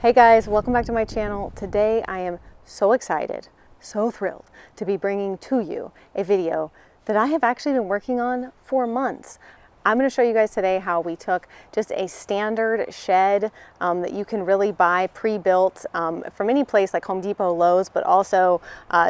Hey guys, welcome back to my channel. Today I am so excited, so thrilled to be bringing to you a video that I have actually been working on for months. I'm going to show you guys today how we took just a standard shed that you can really buy pre-built from any place like Home Depot, Lowe's, but also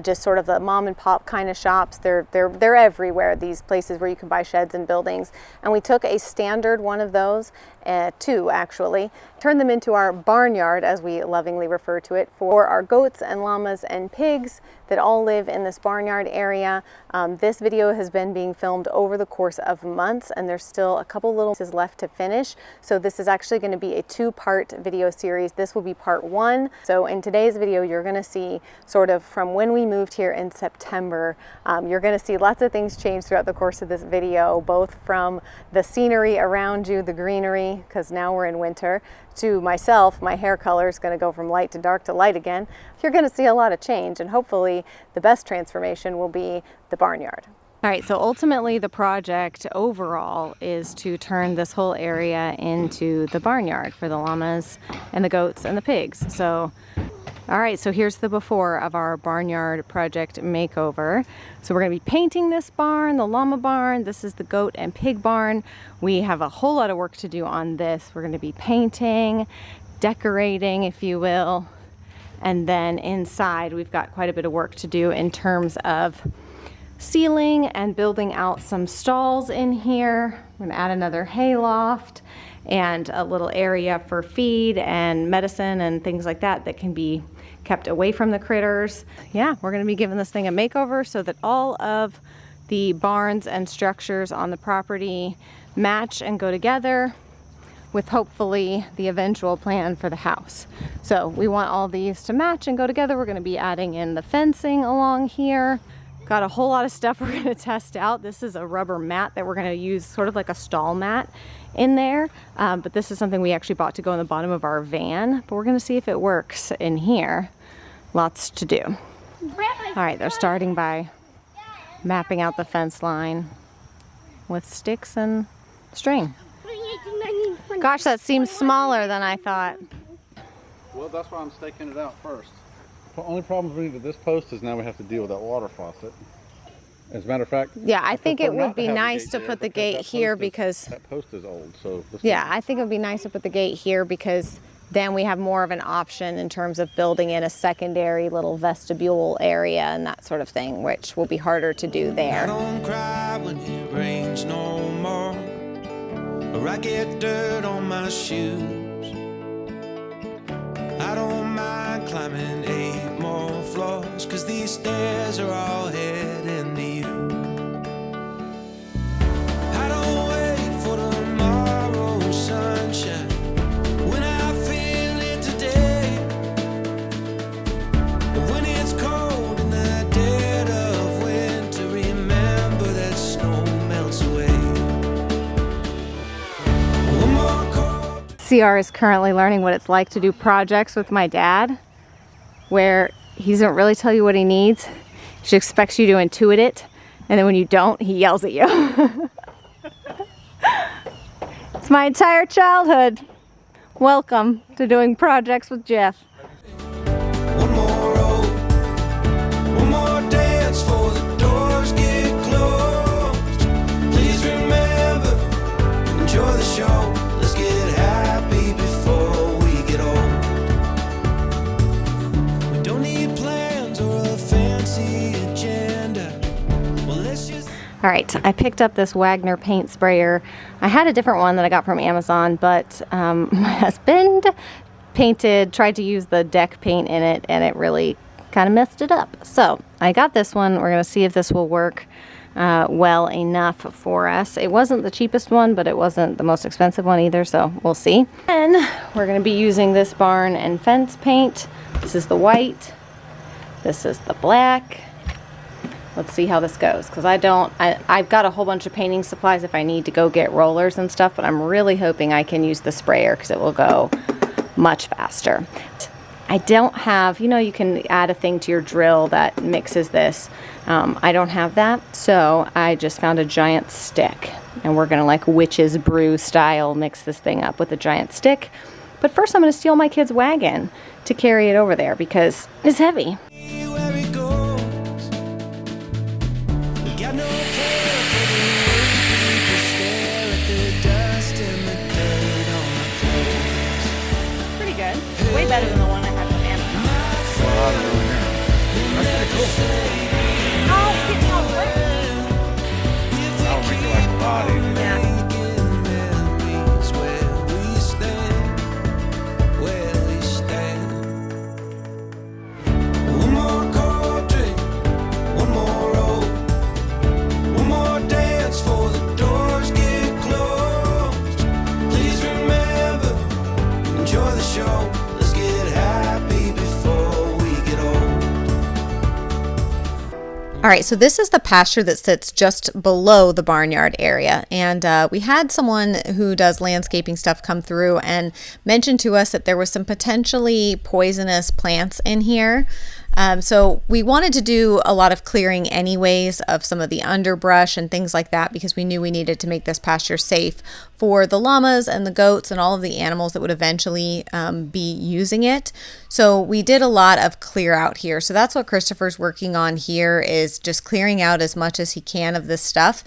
just sort of the mom and pop kind of shops. They're everywhere, these places where you can buy sheds and buildings. And we took a standard one of those, two actually, turned them into our barnyard, as we lovingly refer to it, for our goats and llamas and pigs that all live in this barnyard area. This video has been being filmed over the course of months, and there's still a couple little pieces left to finish. So this is actually going to be a two-part video series. This will be part one. So in today's video, you're going to see sort of from when we moved here in September. You're going to see lots of things change throughout the course of this video, both from the scenery around you, the greenery, because now we're in winter, to myself. My hair color is going to go from light to dark to light again. You're going to see a lot of change, and hopefully the best transformation will be the barnyard. All right, so ultimately the project overall is to turn this whole area into the barnyard for the llamas and the goats and the pigs. So, all right, so here's the before of our barnyard project makeover. So we're gonna be painting this barn, the llama barn. This is the goat and pig barn. We have a whole lot of work to do on this. We're gonna be painting, decorating, if you will. And then inside, we've got quite a bit of work to do in terms of ceiling and building out some stalls in here. We're gonna add another hay loft and a little area for feed and medicine and things like that that can be kept away from the critters. Yeah, we're gonna be giving this thing a makeover so that all of the barns and structures on the property match and go together with hopefully the eventual plan for the house. So we want all these to match and go together. We're gonna be adding in the fencing along here. Got a whole lot of stuff we're gonna test out. This is a rubber mat that we're gonna use sort of like a stall mat in there. But this is something we actually bought to go in the bottom of our van. But we're gonna see if it works in here. Lots to do. All right, they're starting by mapping out the fence line with sticks and string. Gosh, that seems smaller than I thought. Well, that's why I'm staking it out first. The only problem with this post is now we have to deal with that water faucet. As a matter of fact, yeah, I think it would be nice to put the gate here because that post is old. So yeah, I think it would be nice to put the gate here because then we have more of an option in terms of building in a secondary little vestibule area and that sort of thing, which will be harder to do there. I don't cry when it rains no more, or I get dirt on my shoes. I don't mind climbing 8 more floors, 'cause these stairs are all heading to you. I don't wait for tomorrow's sunshine when I feel it today. And when it's cold in the dead of winter, remember that snow melts away. One more cold. CR is currently learning what it's like to do projects with my dad, where he doesn't really tell you what he needs. He just expects you to intuit it, and then when you don't, he yells at you. It's my entire childhood. Welcome to doing projects with Jeff. One more road, one more dance for the doors get closed. Please remember, enjoy the show. Let's get happy before we get old. We don't need plans or a fancy agenda. Well, let's just... All right, I picked up this Wagner paint sprayer. I had a different one that I got from Amazon, but my husband tried to use the deck paint in it, and it really kind of messed it up. So I got this one. We're gonna see if this will work well enough for us. It wasn't the cheapest one, but it wasn't the most expensive one either, so we'll see. And we're gonna be using this barn and fence paint. This is the white, this is the black. Let's see how this goes, because I've got a whole bunch of painting supplies if I need to go get rollers and stuff, but I'm really hoping I can use the sprayer because it will go much faster. I don't have, you know, you can add a thing to your drill that mixes this. I don't have that, so I just found a giant stick, and we're gonna, like witch's brew style, mix this thing up with a giant stick, But first I'm going to steal my kid's wagon to carry it over there because it's heavy. Where it goes. We got no care for the way people stare at the dust and the dirt on our clothes. Pretty good. Way better than the one I had from Amazon. That's pretty cool. Oh, it's getting all wet. That'll make your life a lot easier. Yeah. Memories where we stand, where we stand. One more cold drink, one more roll, one more dance for the doors get closed. Please remember, enjoy the show. Let's get happy before we get old. All right, so this is the pasture that sits just below the barnyard area. And we had someone who does landscaping stuff come through and mention to us that there was some potentially poisonous plants in here. So we wanted to do a lot of clearing anyways of some of the underbrush and things like that because we knew we needed to make this pasture safe for the llamas and the goats and all of the animals that would eventually be using it. So we did a lot of clear out here. So that's what Christopher's working on here, is just clearing out as much as he can of this stuff.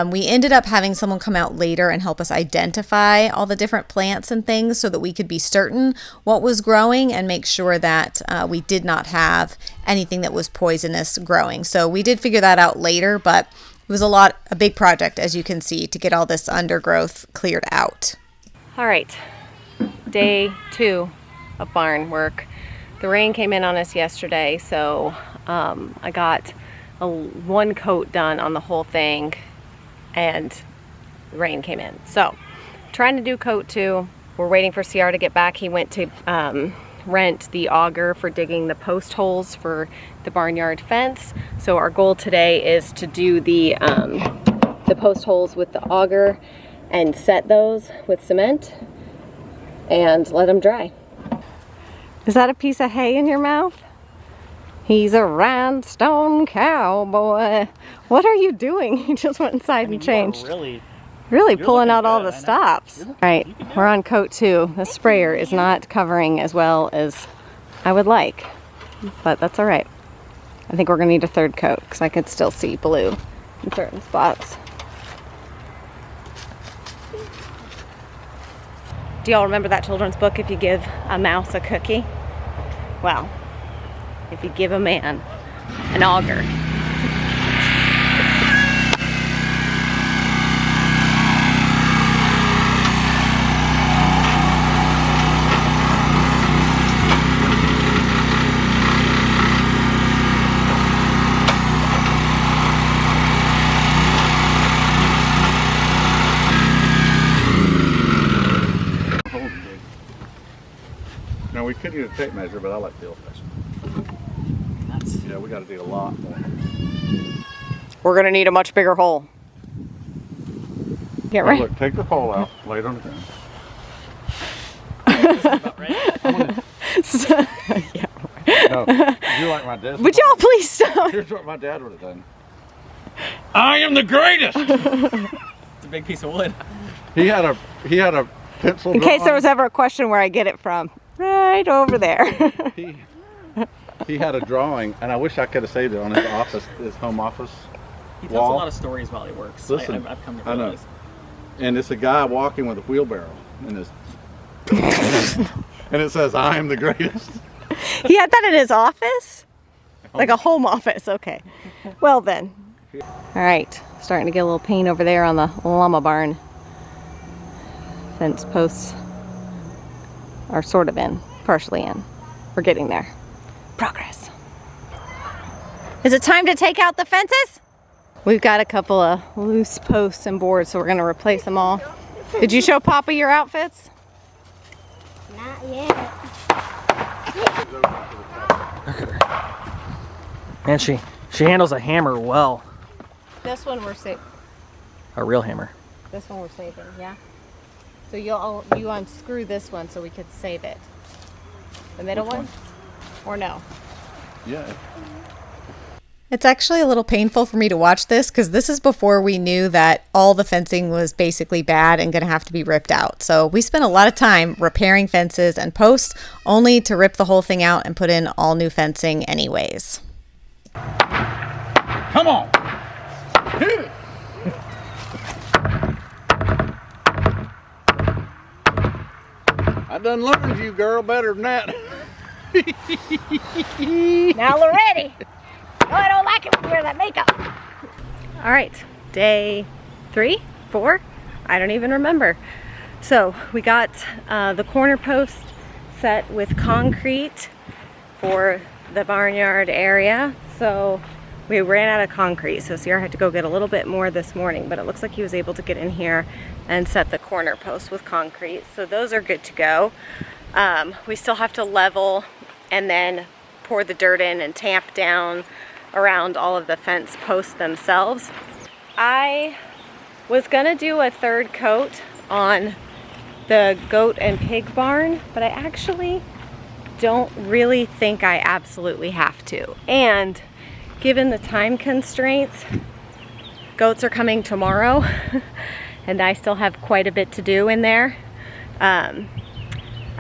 We ended up having someone come out later and help us identify all the different plants and things so that we could be certain what was growing and make sure that we did not have anything that was poisonous growing. So we did figure that out later, but it was a big project, as you can see, to get all this undergrowth cleared out. All right, day 2 of barn work. The rain came in on us yesterday, so I got one coat done on the whole thing, and the rain came in. So trying to do coat 2. We're waiting for CR to get back. He went to rent the auger for digging the post holes for the barnyard fence. So our goal today is to do the post holes with the auger and set those with cement and let them dry. Is that a piece of hay in your mouth? He's a rhinestone cowboy. What are you doing? He just went inside and changed. Really pulling out all the stops. All right, we're on coat 2. The sprayer is not covering as well as I would like, but that's all right. I think we're gonna need a 3rd coat because I could still see blue in certain spots. Do y'all remember that children's book, If You Give a Mouse a Cookie? Well, if you give a man an auger, Now we could use a tape measure, but I like the old fashioned. Yeah, we got to dig a lot more. we're gonna need a much bigger hole. Get Now right. look, take the pole out, lay it on the ground. Yeah. No, you're like my dad. Would y'all please stop? Here's what my dad would have done. I am the greatest! It's a big piece of wood. He had a pencil. In case there drawing. was ever a question where I get it from, right over there. He had a drawing, and I wish I could have saved it on his office, his home office He tells wall. a lot of stories while he works. Listen, I've come to I know. realize. And it's a guy walking with a wheelbarrow in his, and it says, "I am the greatest." He had that in his office? Like a home office, okay. Well then. All right, starting to get a little paint over there on the llama barn. Fence posts are sort of in, partially in. We're getting there. Progress. Is it time to take out the fences? We've got a couple of loose posts and boards, so we're gonna replace them all. Did you show Papa your outfits? Not yet. Man, she handles a hammer well. This one we're saving. A real hammer. This one we're saving, yeah? So you unscrew this one so we could save it. The middle one? Or no? Yeah. It's actually a little painful for me to watch this because this is before we knew that all the fencing was basically bad and going to have to be ripped out. So we spent a lot of time repairing fences and posts only to rip the whole thing out and put in all new fencing anyways. Come on. Hit it. I done learned you, girl, better than that. Now, Loretti. Oh, I don't like it when you wear that makeup. All right, day 3, 4, I don't even remember. So we got the corner post set with concrete for the barnyard area. So we ran out of concrete, so Sierra had to go get a little bit more this morning, but it looks like he was able to get in here and set the corner post with concrete. So those are good to go. We still have to level and then pour the dirt in and tamp down around all of the fence posts themselves. I was gonna do a third coat on the goat and pig barn, but I actually don't really think I absolutely have to. And given the time constraints, goats are coming tomorrow and I still have quite a bit to do in there.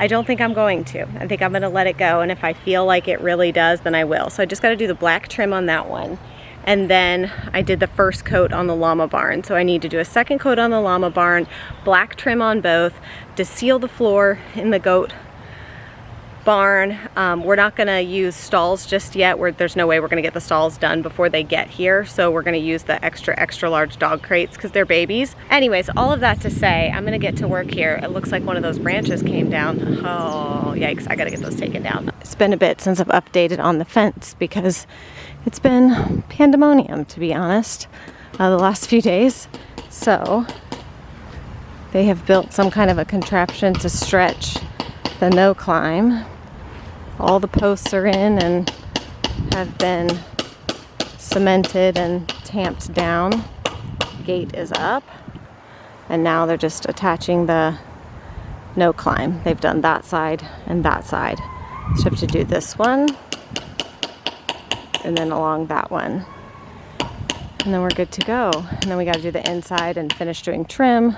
I don't think I'm going to. I think I'm gonna let it go, and if I feel like it really does, then I will. So I just gotta do the black trim on that one. And then I did the first coat on the llama barn. So I need to do a second coat on the llama barn, black trim on both, to seal the floor in the goat barn. We're not gonna use stalls just yet. There's no way we're gonna get the stalls done before they get here. So we're gonna use the extra large dog crates because they're babies. Anyways, all of that to say, I'm gonna get to work here. It looks like one of those branches came down. Oh, yikes, I gotta get those taken down. It's been a bit since I've updated on the fence because it's been pandemonium, to be honest, the last few days. So they have built some kind of a contraption to stretch the no climb. All the posts are in and have been cemented and tamped down. Gate is up, and now they're just attaching the no climb. They've done that side and that side. So I have to do this one and then along that one, and then we're good to go. And then we got to do the inside and finish doing trim,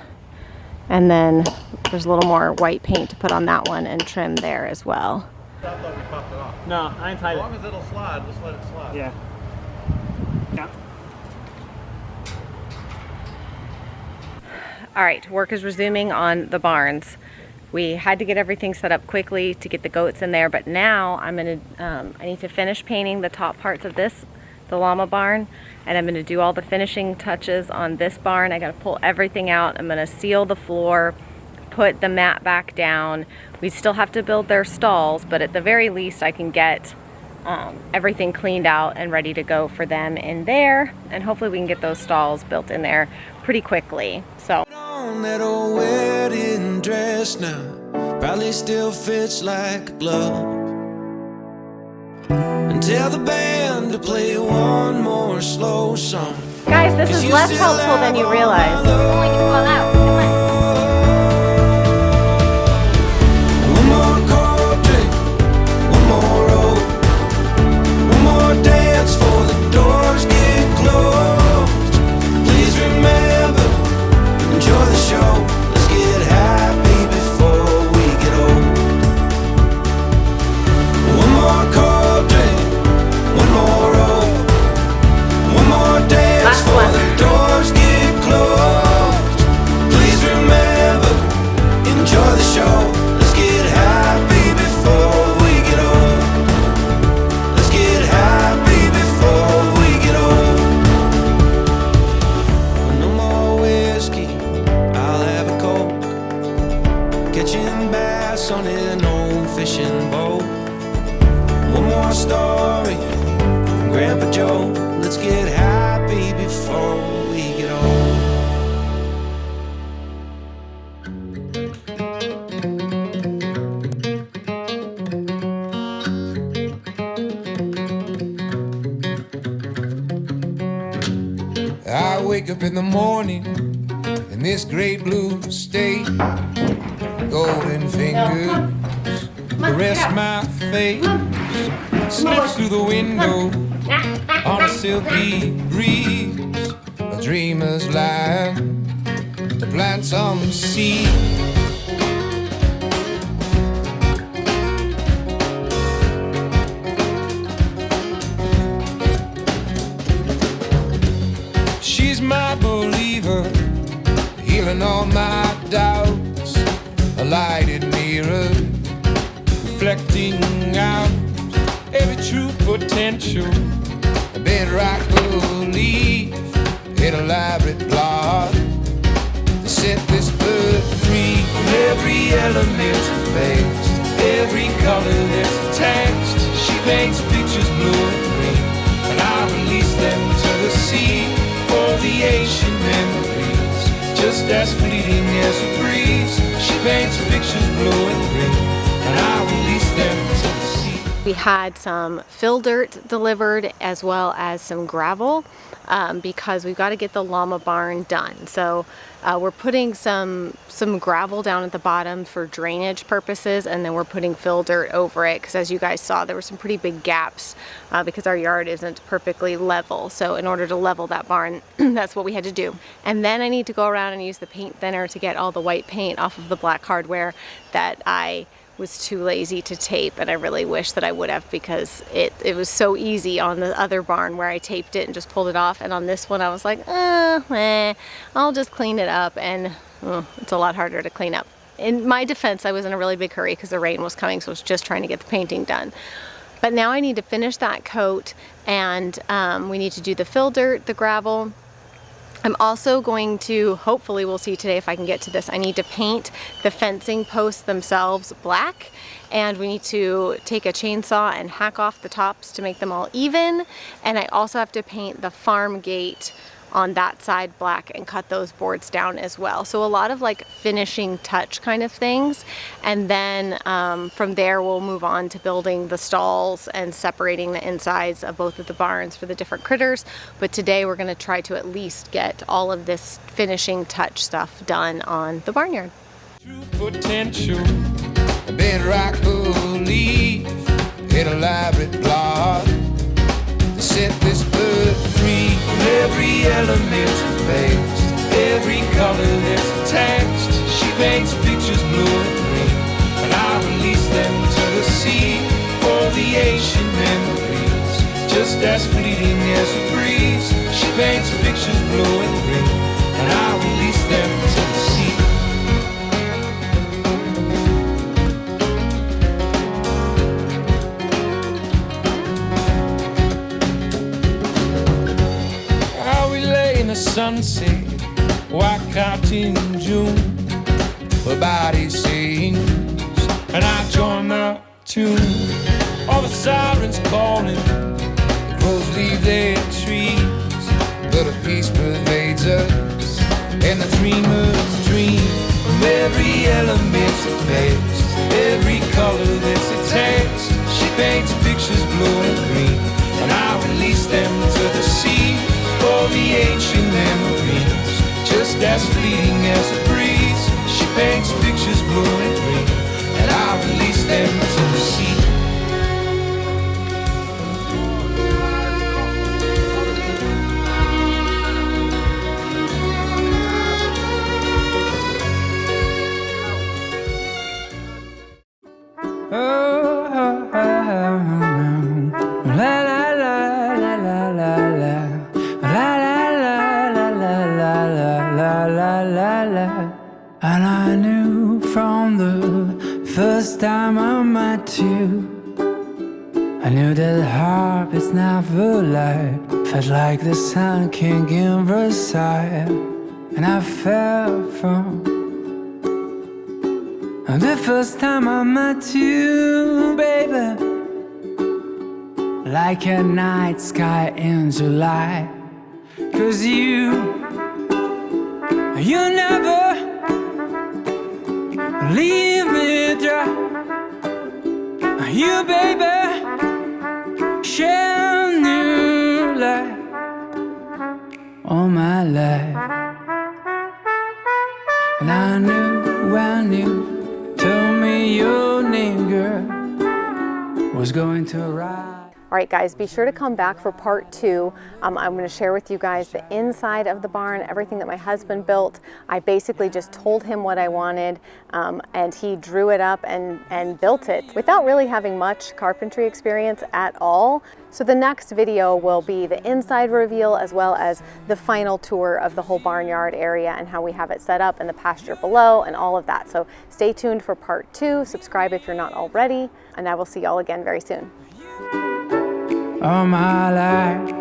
and then there's a little more white paint to put on that one and trim there as well. I thought we popped it off. No, I ain't tied As it. long as it'll slide, just let it slide. Yeah. Yeah. All right, work is resuming on the barns. We had to get everything set up quickly to get the goats in there, but now I need to finish painting the top parts of this, the llama barn, and I'm gonna do all the finishing touches on this barn. I gotta pull everything out. I'm gonna seal the floor, put the mat back down. We still have to build their stalls, but at the very least I can get everything cleaned out and ready to go for them in there, and hopefully we can get those stalls built in there pretty quickly. So On that old wedding dress now probably still fits like a glove. And tell the band to play one more slow song. guys, this is less helpful than you realize. Going to fall out. Come on. One more cold drink, one more roll, one more dance for the doors get closed. Please remember, enjoy the show. Let's get happy before we get old. One more cold drink, one more roll, one more dance Last for one. the doors get closed. Please remember, enjoy the show. Let's get happy before we get old. Let's get happy before we get old. No more whiskey, I'll have a Coke. Catching bass on an old fishing boat. One more story from Grandpa Joe. Let's get happy before we get old. I wake up in the morning in this great blue state. Golden fingers caress my face. Slips through the window On a silky breeze, a dreamer's land to plant some seed. She's my believer, healing all my doubts. A lighted mirror, reflecting out every true potential. A bedrock belief, an elaborate plot to set this bird free from every element based, every color that's attached. She paints pictures blue and green, and I release them to the sea for the ancient memories, just as fleeting as a breeze. She paints pictures blue and green, and I release them to the sea. We had some fill dirt delivered as well as some gravel because we've got to get the llama barn done. So we're putting some gravel down at the bottom for drainage purposes, and then we're putting fill dirt over it because, as you guys saw, there were some pretty big gaps because our yard isn't perfectly level. So in order to level that barn, that's what we had to do. And then I need to go around and use the paint thinner to get all the white paint off of the black hardware that I was too lazy to tape, and I really wish that I would have, because it was so easy on the other barn where I taped it and just pulled it off, and on this one I was like, I'll just clean it up, and it's a lot harder to clean up. In my defense, I was in a really big hurry because the rain was coming, so I was just trying to get the painting done. But now I need to finish that coat, and we need to do the fill dirt, the gravel. I'm also going to, hopefully we'll see today if I can get to this, I need to paint the fencing posts themselves black, and we need to take a chainsaw and hack off the tops to make them all even, and I also have to paint the farm gate on that side black and cut those boards down as well. So a lot of like finishing touch kind of things, and then from there we'll move on to building the stalls and separating the insides of both of the barns for the different critters. But today we're going to try to at least get all of this finishing touch stuff done on the barnyard. True potential, a bedrock belief, an elaborate plot to set this bird free from every element based, every color that's attached. She paints pictures blue and green, and I release them to the sea for the ancient memories, just as fleeting as a breeze. She paints pictures blue and green, and I release them to the sea. Sunset, white cotton in June. Her body sings, and I join the tune. All the sirens calling, the crows leave their trees, but a peace pervades us, and the dreamers dream from every element of base, every color that's attached. She paints pictures blue and green, and I release them to the sea for the ancient memories, just as fleeting as a breeze. She paints pictures blue and green, and I release them to the sea. And I knew from the first time I met you, I knew that heart is never light. Felt like the sun king in Versailles, and I fell from the first time I met you, baby, like a night sky in July. 'Cause you never leave me dry. You, baby, share a new light all my life. And I knew when you told me your name, girl, was going to ride. All right, guys, be sure to come back for part 2. I'm going to share with you guys the inside of the barn, everything that my husband built. I basically just told him what I wanted, and he drew it up and built it without really having much carpentry experience at all. So the next video will be the inside reveal as well as the final tour of the whole barnyard area and how we have it set up and the pasture below and all of that. So stay tuned for part 2. Subscribe if you're not already, and I will see y'all again very soon. All my life